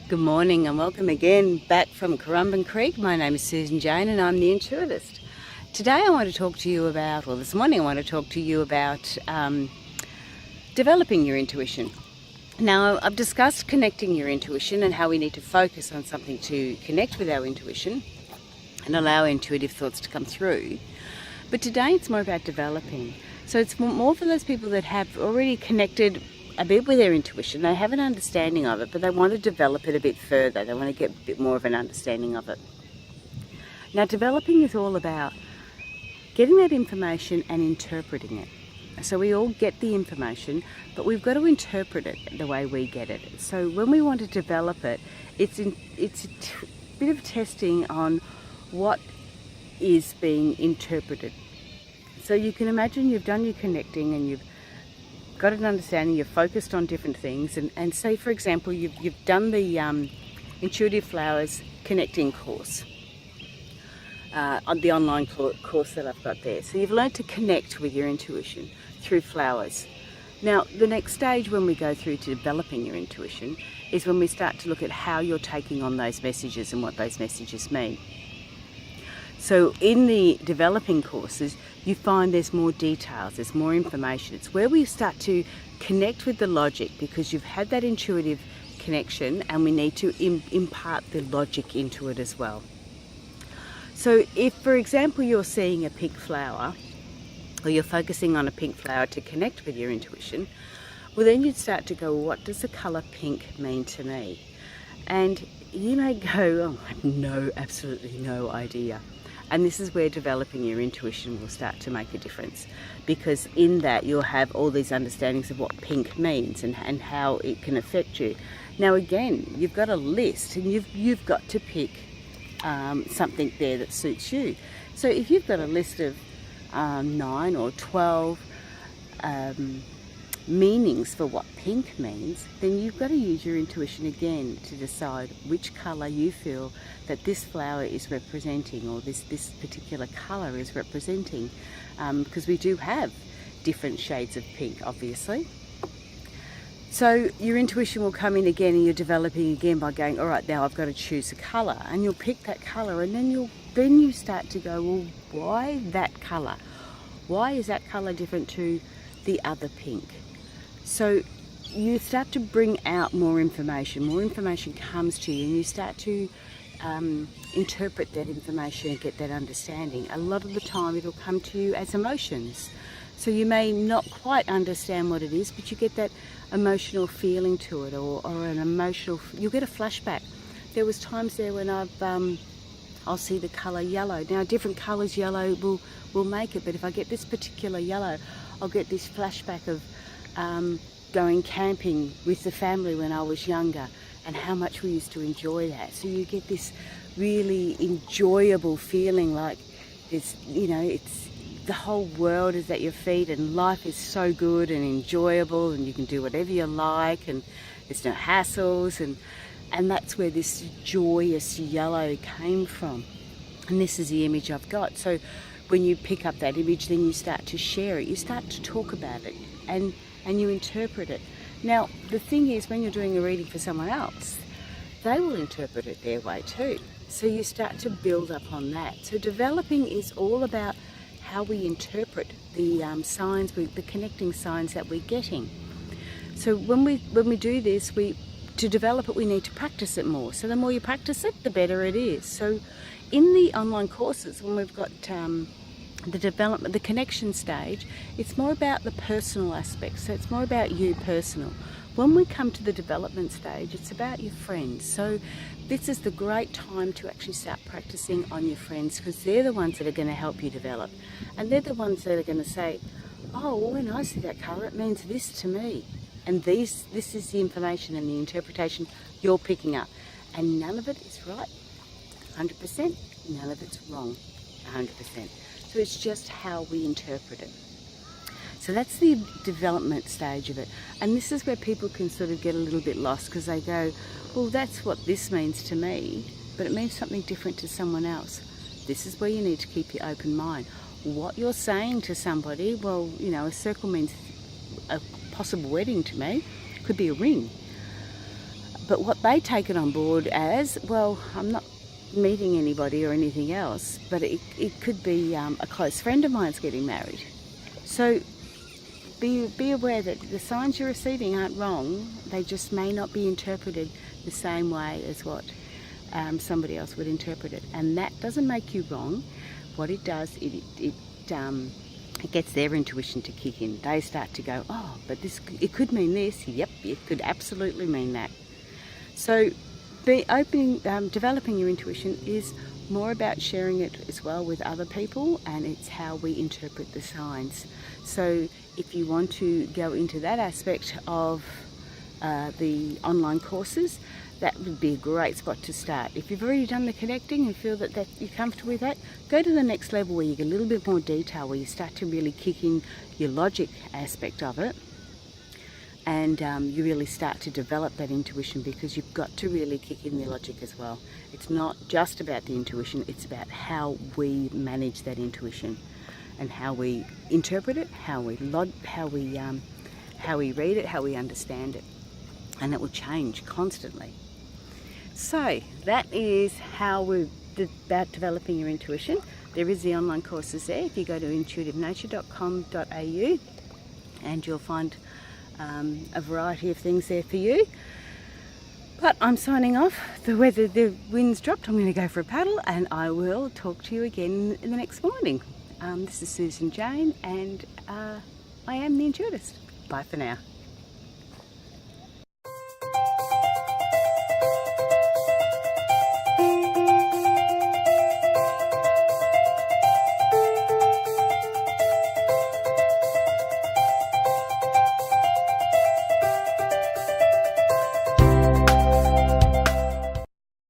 Good morning and welcome again back from Currumbin Creek. My name is Susan Jane and I'm the Intuitist. Today I want to talk to you about, this morning I want to talk to you about developing your intuition. Now, I've discussed connecting your intuition and how we need to focus on something to connect with our intuition and allow intuitive thoughts to come through. But today it's more about developing. So it's more for those people that have already connected a bit with their intuition. They have an understanding of it, but they want to develop it a bit further. They want to get a bit more of an understanding of it. Now, developing is all about getting that information and interpreting it. So we all get the information, but we've got to interpret it the way we get it. So when we want to develop it, it's a bit of testing on what is being interpreted. So you can imagine you've done your connecting and you've got an understanding, you're focused on different things, and say for example you've done the Intuitive Flowers connecting course, on the online course that I've got there. So you've learned to connect with your intuition through flowers. Now the next stage when we go through to developing your intuition is when we start to look at how you're taking on those messages and what those messages mean. So in the developing courses, you find there's more details, there's more information. It's where we start to connect with the logic because you've had that intuitive connection and we need to impart the logic into it as well. So if, for example, you're seeing a pink flower or you're focusing on a pink flower to connect with your intuition, well then you'd start to go, well, what does the colour pink mean to me? And you may go, oh, I have absolutely no idea. And this is where developing your intuition will start to make a difference, because in that you'll have all these understandings of what pink means and how it can affect you. Now again, you've got a list and you've got to pick something there that suits you. So if you've got a list of 9 or 12 meanings for what pink means, then you've got to use your intuition again to decide which colour you feel that this flower is representing, or this particular colour is representing, because we do have different shades of pink, obviously. So your intuition will come in again and you're developing again by going, all right, now I've got to choose a colour, and you'll pick that colour, and then you start to go, well, why that colour? Why is that colour different to the other pink? So you start to bring out more information comes to you, and you start to interpret that information and get that understanding. A lot of the time it'll come to you as emotions. So you may not quite understand what it is, but you get that emotional feeling to it, or an emotional, you'll get a flashback. There was times there when I'll see the colour yellow. Now different colours yellow will make it, but if I get this particular yellow, I'll get this flashback of going camping with the family when I was younger and how much we used to enjoy that. So you get this really enjoyable feeling, like it's the whole world is at your feet and life is so good and enjoyable and you can do whatever you like and there's no hassles, and that's where this joyous yellow came from. And this is the image I've got. So when you pick up that image, then you start to share it, you start to talk about it, and you interpret it. Now the thing is, when you're doing a reading for someone else, they will interpret it their way too. So you start to build up on that. So developing is all about how we interpret the signs, the connecting signs that we're getting. So when we do this, to develop it, we need to practice it more. So the more you practice it, the better it is. So in the online courses, when we've got the development, the connection stage, it's more about the personal aspects. So it's more about you personal. When we come to the development stage, it's about your friends. So this is the great time to actually start practicing on your friends, because they're the ones that are going to help you develop. And they're the ones that are going to say, oh, well, when I see that colour, it means this to me. And this is the information and the interpretation you're picking up. And none of it is right, 100%. None of it's wrong, 100%. So it's just how we interpret it. So that's the development stage of it. And this is where people can sort of get a little bit lost, because they go, well, that's what this means to me, but it means something different to someone else. This is where you need to keep your open mind. What you're saying to somebody, well, a circle means a possible wedding to me, could be a ring. But what they take it on board as, well, I'm not meeting anybody or anything else, but it could be a close friend of mine's getting married. So be aware that the signs you're receiving aren't wrong. They just may not be interpreted the same way as what somebody else would interpret it. And that doesn't make you wrong. What it does, it gets their intuition to kick in. They start to go, oh, but it could mean this. Yep, it could absolutely mean that. So developing your intuition is more about sharing it as well with other people, and it's how we interpret the signs. So if you want to go into that aspect of the online courses, that would be a great spot to start. If you've already done the connecting and feel that you're comfortable with that, go to the next level where you get a little bit more detail, where you start to really kick in your logic aspect of it, and you really start to develop that intuition, because you've got to really kick in the logic as well. It's not just about the intuition, it's about how we manage that intuition and how we interpret it, how we read it, how we understand it, and it will change constantly. So that is how we're about developing your intuition. There is the online courses there. If you go to intuitivanature.com.au, and you'll find a variety of things there for you. But I'm signing off. The wind's dropped. I'm going to go for a paddle, and I will talk to you again in the next morning. This is Susan Jane, and I am the Intuitist. Bye for now.